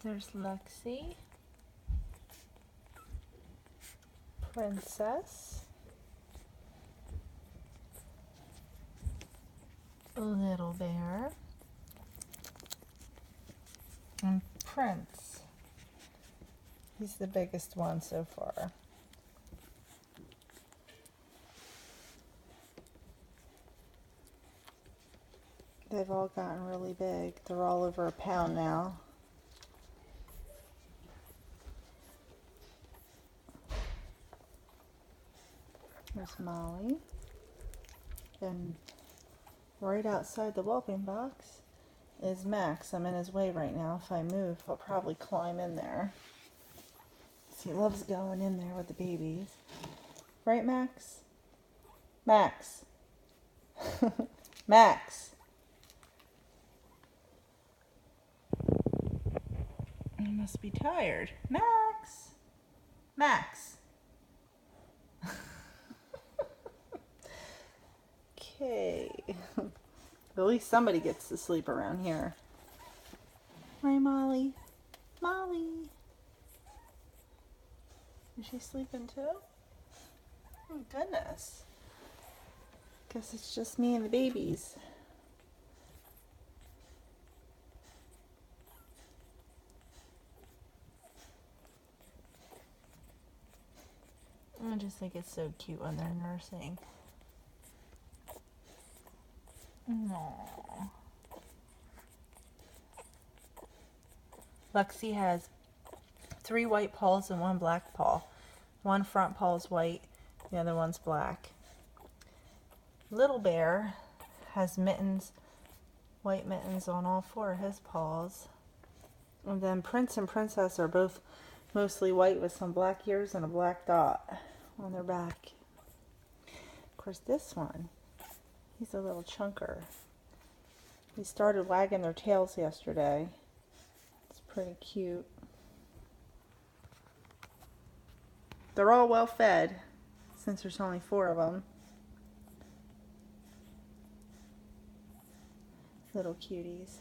There's Lexi, Princess, Little Bear, and Prince. He's the biggest one so far. They've all gotten really big. They're all over a pound now. There's Molly. And right outside the whelping box is Max. I'm in his way right now. If I move, I'll probably climb in there. He loves going in there with the babies. Right, Max? Max. Max. You must be tired. Max. Max. Okay. At least somebody gets to sleep around here. Right, Molly? Molly. Is she sleeping too? Oh, goodness. Guess it's just me and the babies. I just think it's so cute when they're nursing. Aww. Lexi has 3 white paws and 1 black paw. One front paw is white, the other one's black. Little Bear has mittens, white mittens on all 4 of his paws. And then Prince and Princess are both mostly white with some black ears and a black dot on their back. Of course, this one, he's a little chunker. He started wagging their tails yesterday. It's pretty cute. They're all well fed since there's only 4 of them. Little cuties.